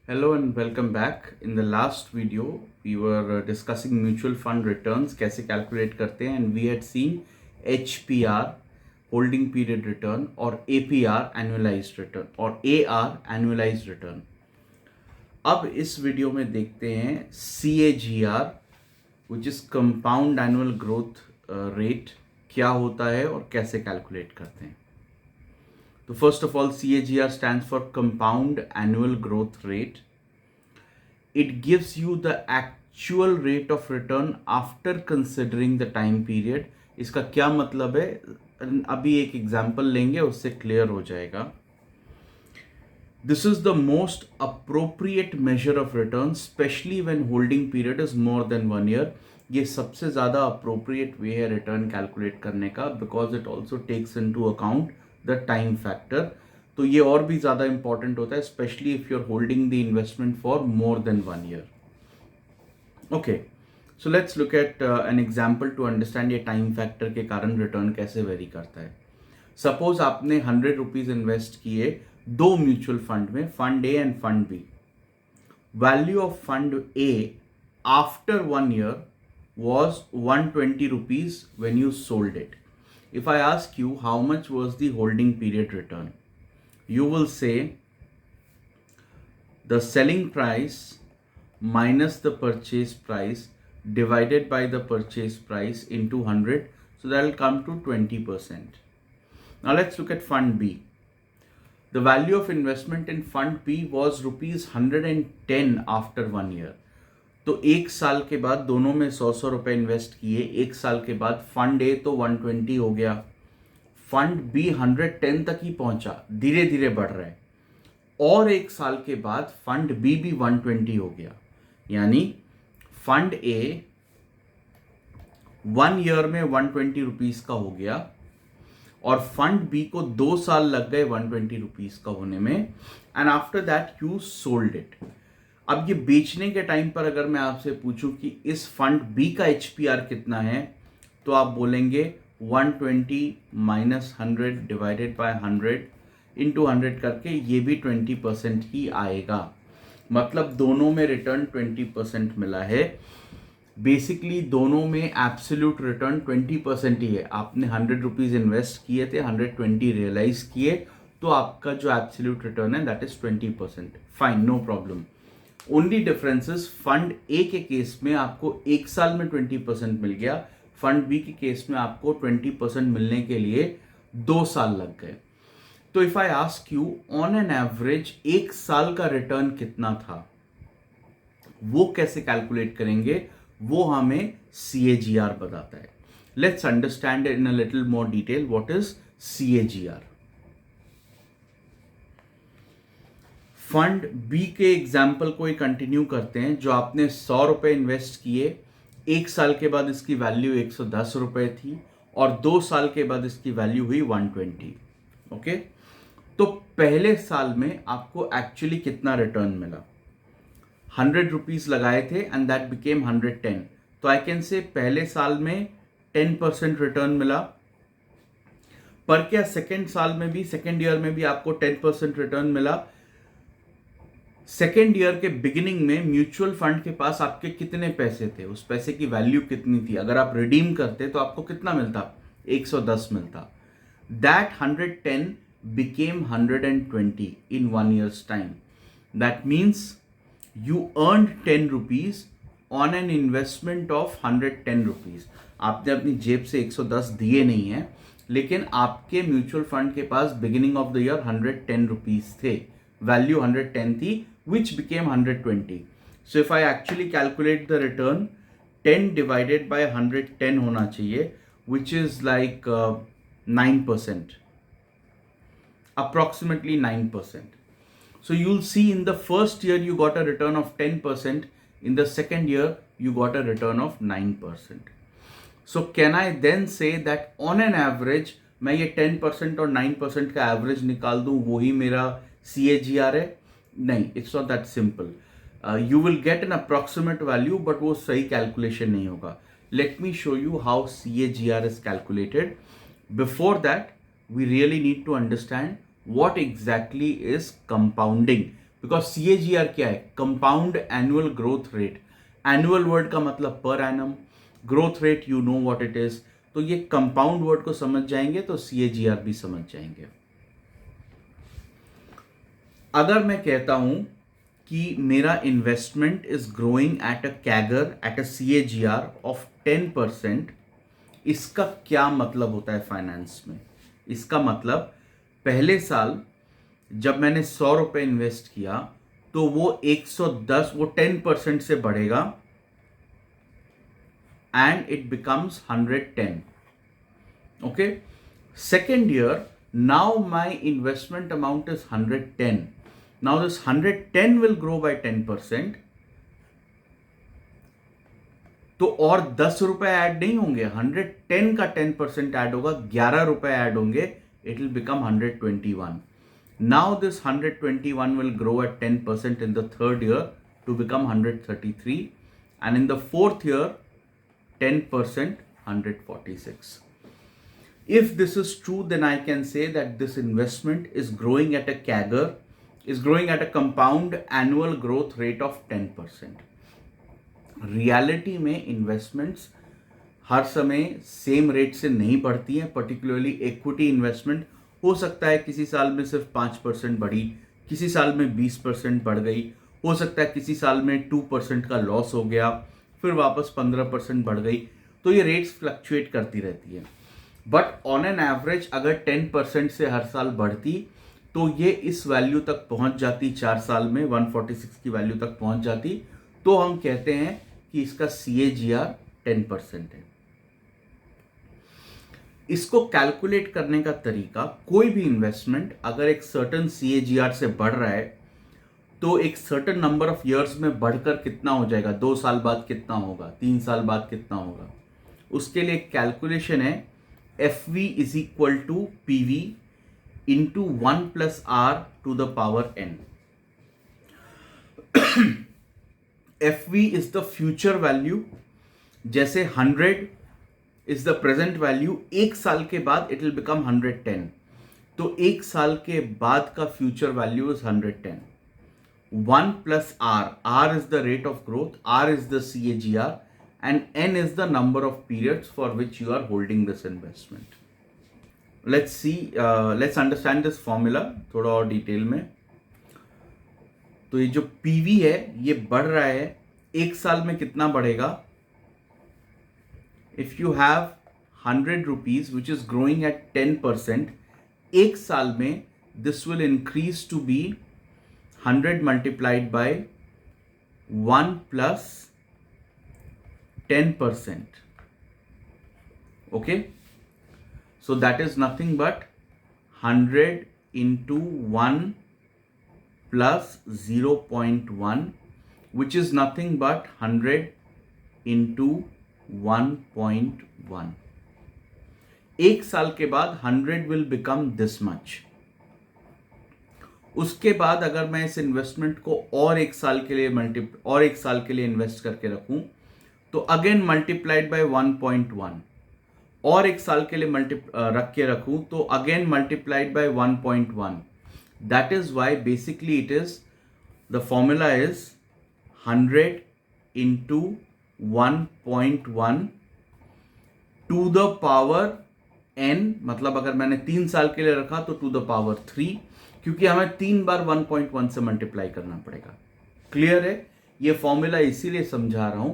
Hello and welcome back. In the last video, we were discussing mutual fund returns, कैसे calculate करते हैं, and we had seen HPR, holding period return, और APR, annualized return, और AR, annualized return. अब इस video में देखते हैं CAGR, which is compound annual growth rate, क्या होता है और कैसे calculate करते हैं. So first of all, CAGR stands for compound annual growth rate. It gives you the actual rate of return after considering the time period. इसका क्या मतलब है, अभी एक एग्जांपल लेंगे, उससे क्लियर हो जाएगा. This is the most appropriate measure of return, especially when holding period is more than 1 year. ये सबसे ज़्यादा appropriate way है रिटर्न कैलकुलेट करने का, because it also takes into account the time factor. तो ये और भी ज़्यादा इंपॉर्टेंट होता है, specially if you are holding the investment for more than 1 year. Okay, so let's look at an example to understand ये टाइम फैक्टर के कारण रिटर्न कैसे वेरी करता है. सपोज आपने 100 रुपीज इन्वेस्ट किए दो म्यूचुअल फंड में, fund A and fund B. Value of fund A after 1 year was 120 rupees when you sold it. If I ask you how much was the holding period return, you will say the selling price minus the purchase price divided by the purchase price into 100, so that will come to 20%. Now let's look at fund B. The value of investment in fund B was rupees 110 after 1 year. तो एक साल के बाद दोनों में 100 रुपए invest किए. एक साल के बाद फंड ए तो 120 हो गया, फंड बी 110 तक ही पहुंचा, धीरे धीरे बढ़ रहा है. और एक साल के बाद फंड बी भी 120 हो गया. यानी फंड ए 1 year में 120 रुपीज का हो गया, और फंड बी को 2 साल लग गए 120 रुपीज का होने में. And after that you sold it. अब ये बेचने के टाइम पर अगर मैं आपसे पूछूं कि इस फंड बी का HPR कितना है, तो आप बोलेंगे 120 माइनस 100 डिवाइडेड बाय 100 इंटू 100 करके ये भी 20% ही आएगा. मतलब दोनों में रिटर्न 20% मिला है. बेसिकली दोनों में एब्सोल्यूट रिटर्न 20% ही है. आपने 100 रुपीज इन्वेस्ट किए थे, 120 रियलाइज किए, तो आपका जो एब्सोल्यूट रिटर्न है that is 20%. Fine, no problem. Only differences, fund A के केस में आपको एक साल में 20% मिल गया, फंड बी के केस में आपको 20% मिलने के लिए 2 साल लग गए. तो if I ask you on an average एक साल का रिटर्न कितना था, वो कैसे कैलकुलेट करेंगे, वो हमें CAGR बताता है. Let's understand in a little more detail what is CAGR. Fund B के एग्जाम्पल को ही कंटिन्यू करते हैं. जो आपने 100 रुपए इन्वेस्ट किए, एक साल के बाद इसकी वैल्यू 110 रुपए थी, और 2 साल के बाद इसकी वैल्यू हुई 120. ओके, तो पहले साल में आपको एक्चुअली कितना रिटर्न मिला? 100 रुपीज लगाए थे एंड दैट बिकेम 110. तो आई कैन से पहले साल में 10% रिटर्न मिला. पर क्या सेकेंड साल में भी, सेकेंड ईयर में भी आपको 10% रिटर्न मिला? सेकेंड ईयर के बिगिनिंग में म्यूचुअल फंड के पास आपके कितने पैसे थे, उस पैसे की वैल्यू कितनी थी? अगर आप रिडीम करते तो आपको कितना मिलता? 110 मिलता. That 110 became 120 in 1 year's time. That means you earned 10 rupees on an investment of 110 rupees. आपने अपनी जेब से 110 दिए नहीं है, लेकिन आपके म्यूचुअल फंड के पास beginning of the year 110 rupees थे, वैल्यू 110 थी, which became 120. So if I actually calculate the return, 10 divided by 110 होना चाहिए, which is like 9%, approximately 9%. So you'll see in the first year you got a return of 10%, in the second year you got a return of 9%. So can I then say that on an average मैं ये 10% और 9% का average निकाल दूं, वही मेरा CAGR है? नहीं, it's not that simple. You will get an approximate value, but वो सही कैलकुलेशन नहीं होगा. Let me show you how CAGR is calculated. Before that we really need to understand what exactly is compounding, because CAGR क्या है? Compound annual growth rate. Annual word का मतलब per annum, growth rate you know what it is. तो ये compound word को समझ जाएंगे तो CAGR भी समझ जाएंगे. अगर मैं कहता हूं कि मेरा investment is growing at a CAGR at a CAGR of 10%, इसका क्या मतलब होता है फाइनेंस में? इसका मतलब पहले साल जब मैंने 100 रुपए इन्वेस्ट किया तो वो 110, वो 10% से बढ़ेगा and it becomes 110. Okay. Second year, now my investment amount is 110. Now this 110 will grow by 10%. तो और 10 रुपए ऐड नहीं होंगे, 110 का 10% ऐड होगा, 11 रुपए ऐड होंगे, it will become 121. Now this 121 will grow at 10% in the third year to become 133, and in the fourth year 10%, 146. If this is true, then I can say that this investment is growing at a CAGR, is growing at a compound annual growth rate of 10%. Reality में investments हर समय same rate से नहीं बढ़ती हैं. Particularly equity investment हो सकता है किसी साल में सिर्फ 5% बढ़ी, किसी साल में 20% बढ़ गई, हो सकता है किसी साल में 2% का लॉस हो गया, फिर वापस 15% बढ़ गई. तो ये रेट्स फ्लक्चुएट करती रहती है. बट ऑन एन एवरेज अगर 10% से हर साल बढ़ती तो ये इस वैल्यू तक पहुंच जाती, 4 साल में 146 की वैल्यू तक पहुंच जाती. तो हम कहते हैं कि इसका CAGR 10% है. इसको कैलकुलेट करने का तरीका, कोई भी इन्वेस्टमेंट अगर एक सर्टेन CAGR से बढ़ रहा है तो एक सर्टेन नंबर ऑफ इयर्स में बढ़कर कितना हो जाएगा, 2 साल बाद कितना होगा, 3 साल बाद कितना होगा, उसके लिए एक कैलकुलेशन है. FV is equal to PV into 1 plus R to the power N. FV is the future value. जैसे 100 इज द प्रेजेंट वैल्यू, एक साल के बाद इट विल बिकम 110. तो एक साल के बाद का future value is 110. 1 plus R. R is the rate of growth, R is the CAGR, and N is the number of periods for which you are holding this investment. Let's see, let's understand this formula थोड़ा और detail में. तो ये जो PV है ये बढ़ रहा है, एक साल में कितना बढ़ेगा? If you have 100 rupees which is growing at 10%, एक साल में this will increase to be 100 multiplied by 1 plus 10%. Okay? So that is nothing but 100 into 1 plus 0.1, which is nothing but 100 into 1.1. एक साल के बाद 100 will become this much. उसके बाद अगर मैं इस इन्वेस्टमेंट को और एक साल के लिए इन्वेस्ट करके रखूं तो अगेन मल्टीप्लाइड बाय 1.1, और एक साल के लिए रख के रखूं तो again multiplied by 1.1. That is why basically it is the formula is 100 into 1.1 to the power n. मतलब अगर मैंने 3 साल के लिए रखा तो टू द पावर 3, क्योंकि हमें 3 बार 1.1 से मल्टीप्लाई करना पड़ेगा. क्लियर है? ये फॉर्मूला इसीलिए समझा रहा हूं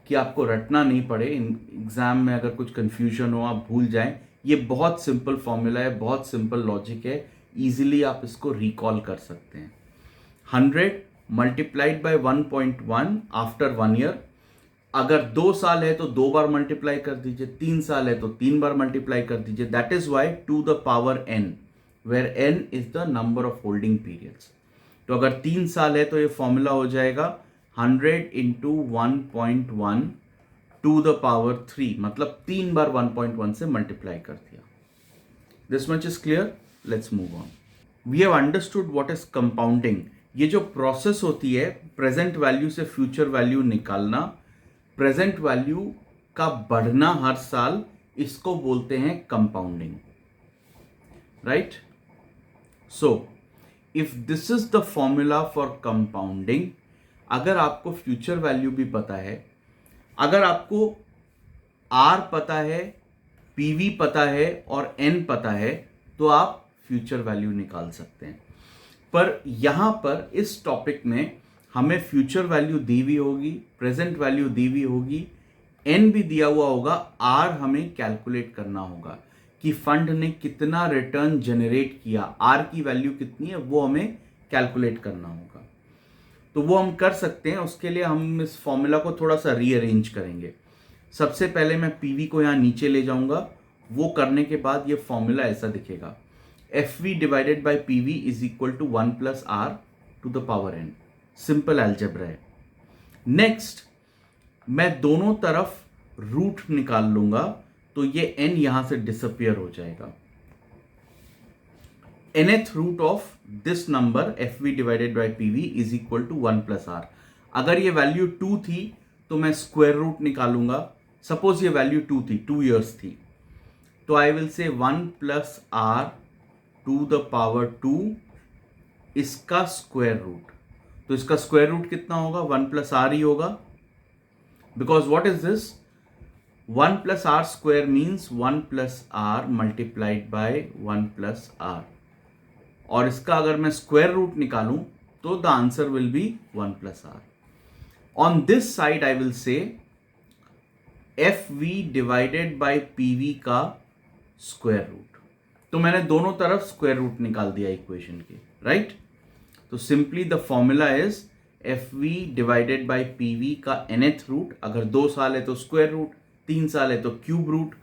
कि आपको रटना नहीं पड़े, एग्जाम में अगर कुछ कंफ्यूजन हो आप भूल जाएं. ये बहुत सिंपल फॉर्मूला है, बहुत सिंपल लॉजिक है, इजीली आप इसको रिकॉल कर सकते हैं. 100 मल्टीप्लाइड बाय 1.1 आफ्टर 1 ईयर. अगर 2 साल है तो 2 बार मल्टीप्लाई कर दीजिए, 3 साल है तो 3 बार मल्टीप्लाई कर दीजिए. That is why to the power n, where n is the number of holding periods. तो अगर 3 साल है तो ये फॉर्मूला हो जाएगा 100 into 1.1 to the power 3, मतलब 3 बार 1.1 से मल्टीप्लाई कर दिया. This much is clear? Let's move on. We have understood what is compounding. ये जो प्रोसेस होती है प्रेजेंट वैल्यू से फ्यूचर वैल्यू निकालना, प्रेजेंट वैल्यू का बढ़ना हर साल, इसको बोलते हैं compounding. Right? So if this is the formula for compounding, अगर आपको फ्यूचर वैल्यू भी पता है, अगर आपको आर पता है, पीवी पता है और एन पता है, तो आप फ्यूचर वैल्यू निकाल सकते हैं। पर यहां पर इस टॉपिक में हमें फ्यूचर वैल्यू दी हुई होगी, प्रेजेंट वैल्यू दी हुई होगी, एन भी दिया हुआ होगा, आर हमें कैलकुलेट करना होगा कि फंड ने कितना रिटर्न जनरेट किया, आर की वैल्यू कितनी है वो हमें कैलकुलेट करना होगा। तो वो हम कर सकते हैं। उसके लिए हम इस फॉर्मूला को थोड़ा सा रीअरेंज करेंगे। सबसे पहले मैं पीवी को यहां नीचे ले जाऊंगा। वो करने के बाद ये फॉर्मूला ऐसा दिखेगा, F V divided by P V is equal to 1 plus R to the power N. Simple algebra है। नेक्स्ट मैं दोनों तरफ रूट निकाल लूंगा, तो ये n यहां से डिसअपियर हो जाएगा। nth root of this number F V divided by P V is equal to 1 plus R. अगर ये वैल्यू 2 थी तो मैं स्क्वायर रूट निकालूंगा। सपोज ये वैल्यू 2 थी, 2 years थी, तो आई will say 1 plus R to the power 2, इसका स्क्वायर रूट। तो इसका स्क्वायर रूट कितना होगा? 1 प्लस आर ही होगा, because what is this? 1 plus R square means 1 plus R multiplied by 1 plus R, और इसका अगर मैं स्क्वायर रूट निकालूं तो the answer will be 1 plus R. On this side I will say F V divided by P V का square root. तो मैंने दोनों तरफ स्क्वायर रूट निकाल दिया इक्वेशन के, राइट? तो simply the formula is F V divided by P V का nth रूट, अगर 2 साल है तो स्क्वायर रूट, 3 साल है तो cube root,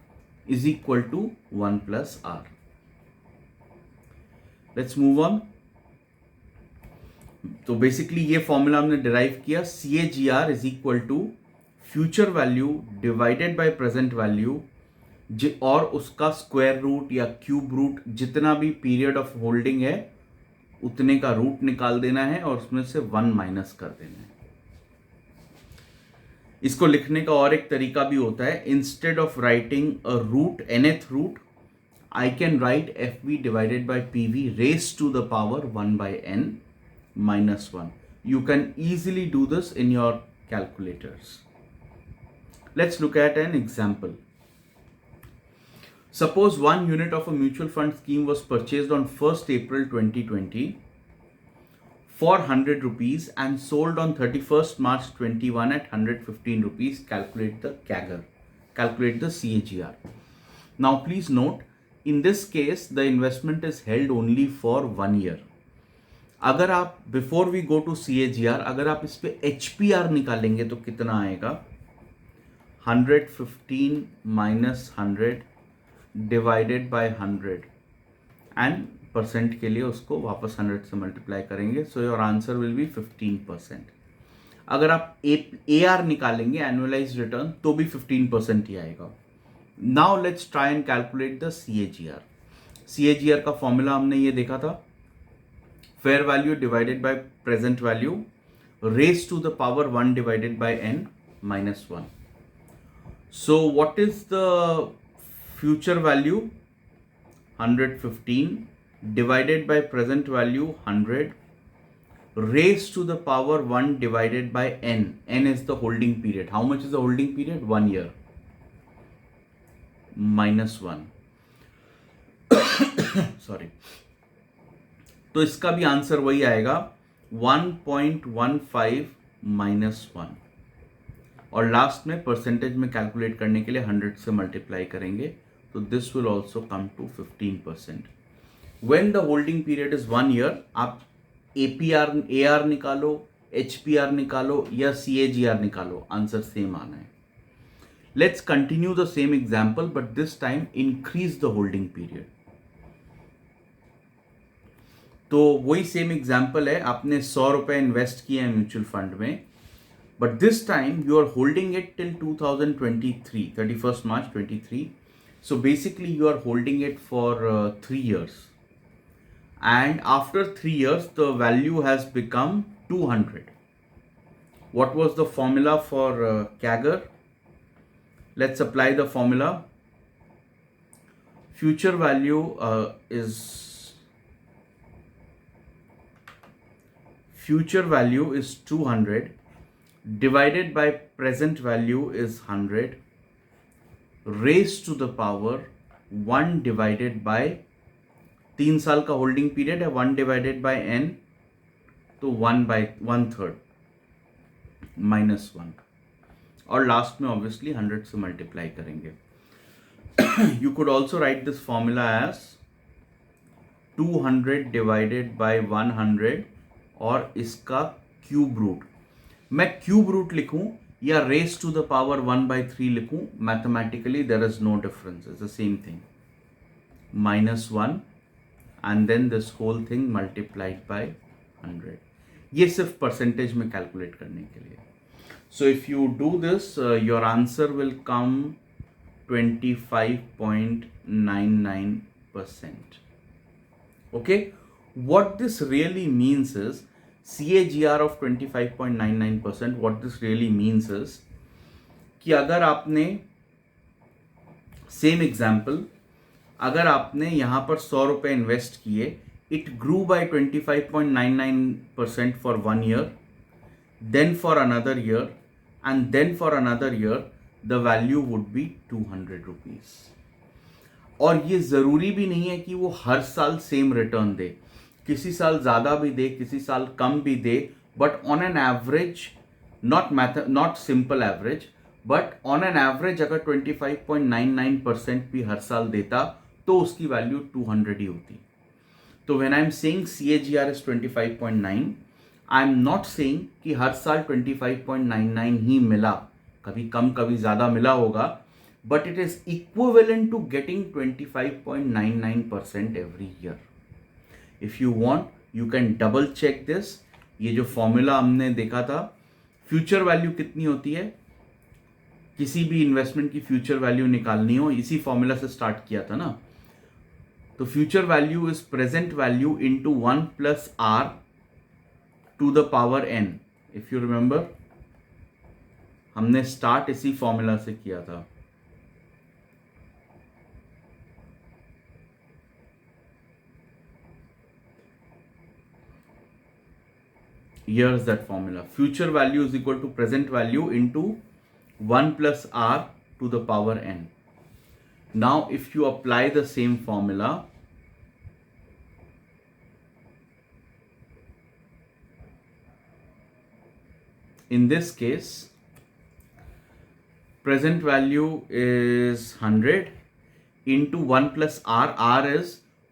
is equal to 1 plus R. Let's move on. तो बेसिकली ये फॉर्मूला हमने डिराइव किया, CAGR is equal to future value divided by present value, और उसका स्क्वायर रूट या क्यूब रूट, जितना भी पीरियड ऑफ होल्डिंग है उतने का रूट निकाल देना है और उसमें से 1 माइनस कर देना है। इसको लिखने का और एक तरीका भी होता है। Instead of writing a root, nth root, I can write FV divided by PV raised to the power 1 by n minus 1. You can easily do this in your calculators. Let's look at an example. Suppose 1 unit of a mutual fund scheme was purchased on 1st April 2020 for 100 rupees and sold on 31st March 21 at 115 rupees. Calculate the CAGR. Calculate the CAGR. Now please note, in this case the investment is held only for 1 year. अगर आप before we go to CAGR, अगर आप इस पे HPR निकालेंगे तो कितना आएगा? 115 minus 100 divided by 100 and percent के लिए उसको वापस 100 से मल्टीप्लाई करेंगे, so your answer will B 15%। अगर आप AR निकालेंगे, एनुअलाइज्ड रिटर्न, तो भी 15% ही आएगा। Now let's try and calculate the CAGR. CAGR का फॉर्मूला हमने ये देखा था, fair value divided by present value raise to the power 1 divided by n minus 1. So what is the future value? 115 divided by present value 100 raised to the power 1 divided by n. N is the holding period. How much is the holding period? 1 year. minus 1. Sorry. तो इसका भी answer वही आएगा, 1.15 minus 1, और last में percentage में calculate करने के लिए 100 से मल्टीप्लाई करेंगे, तो this will also come to 15%। When the holding period is 1 year, आप AR निकालो, HPR निकालो या CAGR निकालो, आंसर सेम आना है। Let's continue the same example, but this time increase the holding period. तो वही सेम एग्जाम्पल है, आपने 100 रुपए इन्वेस्ट किए हैं म्यूचुअल फंड में, but this time you are holding it till 2023, 31st March 23. So basically you are holding it for 3 years, and after 3 years the value has become 200. What was the formula for CAGR? Let's apply the formula. Future value is future value is 200 divided by present value is 100 raised to the power 1 divided bye 3 साल का holding period है, 1 divided by n, तो 1/1/3 -1, और last में obviously 100 से multiply करेंगे. You could also write this formula as 200 divided by 100 और इसका क्यूब रूट. मैं क्यूब रूट लिखूं या रेस टू द पावर 1/3 लिखूं, mathematically there is no difference, it's the same thing. -1 and then this whole thing multiplied by 100. ये सिर्फ percentage में calculate करने के लिए. So if you do this your answer will come 25.99%. Okay, what this really means is CAGR of 25.99%. What this really means is कि अगर आपने same example, अगर आपने यहाँ पर 100 रुपये इन्वेस्ट किए, it grew by 25.99% for 1 year, then for another year, and then for another year the value would be 200 rupees. और ये ज़रूरी भी नहीं है कि वो हर साल सेम रिटर्न दे, किसी साल ज़्यादा भी दे, किसी साल कम भी दे, but on an average, not simple average, but on an average अगर 25.99% भी हर साल देता तो उसकी वैल्यू 200 ही होती. तो when I am saying CAGR is 25.9, I am not saying कि हर साल 25.99 ही मिला, कभी कम कभी ज़्यादा मिला होगा, but it is equivalent to getting 25.99% every year. If you want you can double check this. ये जो फॉर्मूला हमने देखा था, फ्यूचर वैल्यू कितनी होती है, किसी भी इन्वेस्टमेंट की फ्यूचर वैल्यू निकालनी हो, इसी फॉर्मूला से स्टार्ट किया था ना. तो future value is present value into 1 + r to the power n. If you remember, हमने स्टार्ट इसी फॉर्मूला से किया था. Here's that formula. Future value is equal to present value into 1 + r to the power n. Now, if you apply the same formula, in this case, present value is 100 into 1 + r. R is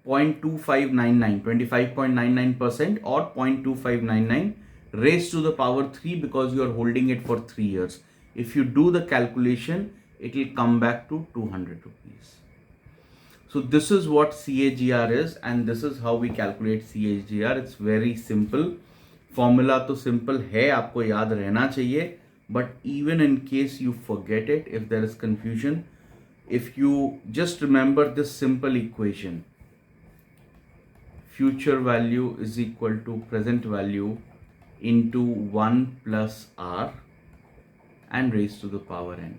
0.2599, 25.99%, or 0.2599 raised to the power 3 because you are holding it for 3 years. If you do the calculation, it will come back to 200 rupees. So this is what CAGR is, and this is how we calculate CAGR. It's very simple. Formula तो simple है, आपको याद रहना चाहिए. But even in case you forget it, if there is confusion, if you just remember this simple equation, future value is equal to present value into 1 + r and raised to the power n.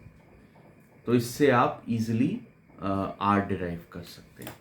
तो इससे आप easily r derive कर सकते हैं.